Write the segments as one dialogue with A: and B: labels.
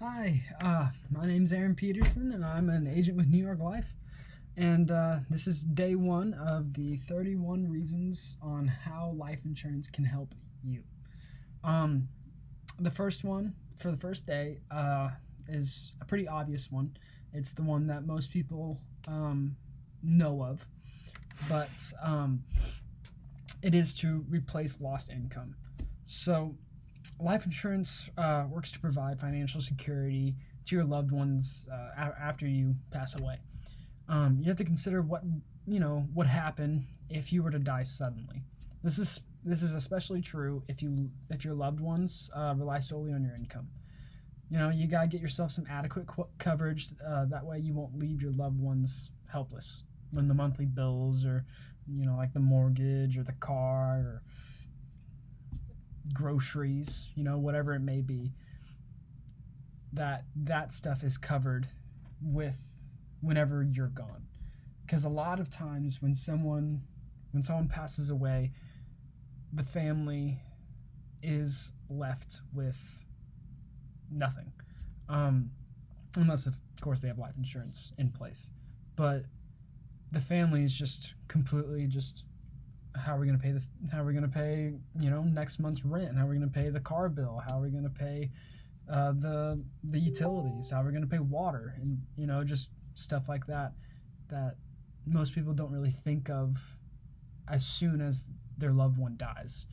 A: Hi, my name's Aaron Peterson, and I'm an agent with New York Life. And this is day one of the 31 reasons on how life insurance can help you. The first one for the first day is a pretty obvious one. It's the one that most people know of, but it is to replace lost income. So, life insurance works to provide financial security to your loved ones after you pass away. You have to consider what would happen if you were to die suddenly. This is especially true if your loved ones rely solely on your income. You gotta get yourself some adequate coverage. That way, you won't leave your loved ones helpless when the monthly bills, or like the mortgage or the car or groceries, whatever it may be, that stuff is covered with whenever you're gone. Because a lot of times when someone passes away, the family is left with nothing, unless of course they have life insurance in place. But the family is just completely how are we going to pay next month's rent? How are we going to pay the car bill? How are we going to pay the utilities? How are we going to pay water? And just stuff like that most people don't really think of as soon as their loved one dies.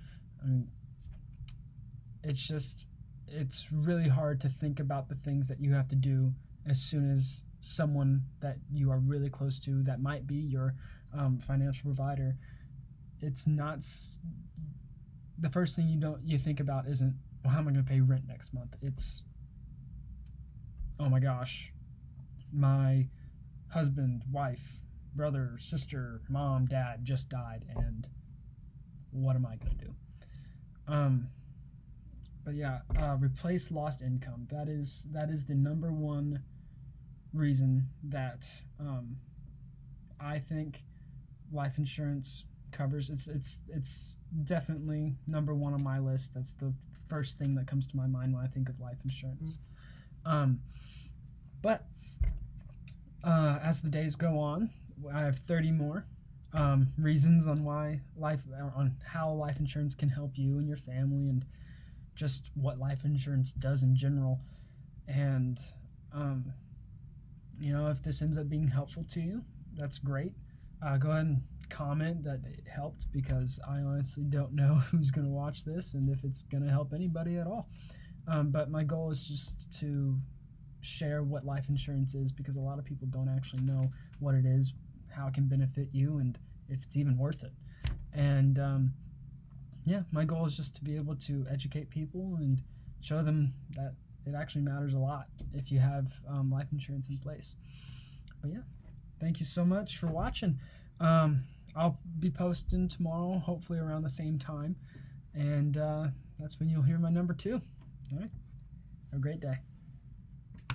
A: I mean, it's really hard to think about the things that you have to do as soon as someone that you are really close to, that might be your financial provider. It's not the first thing you think about isn't, well, how am I going to pay rent next month? It's, oh my gosh, my husband, wife, brother, sister, mom, dad just died, and what am I going to do? But yeah, replace lost income. That is the number one reason that I think life insurance covers. It's definitely number one on my list. That's the first thing that comes to my mind when I think of life insurance. But as the days go on, I have 30 more reasons on how life insurance can help you and your family, and just what life insurance does in general. And if this ends up being helpful to you, that's great. Go ahead and comment that it helped, because I honestly don't know who's going to watch this and if it's going to help anybody at all. But my goal is just to share what life insurance is, because a lot of people don't actually know what it is, how it can benefit you, and if it's even worth it. And my goal is just to be able to educate people and show them that it actually matters a lot if you have life insurance in place. But yeah, thank you so much for watching. I'll be posting tomorrow, hopefully around the same time, and that's when you'll hear my number 2. All right, have a great day.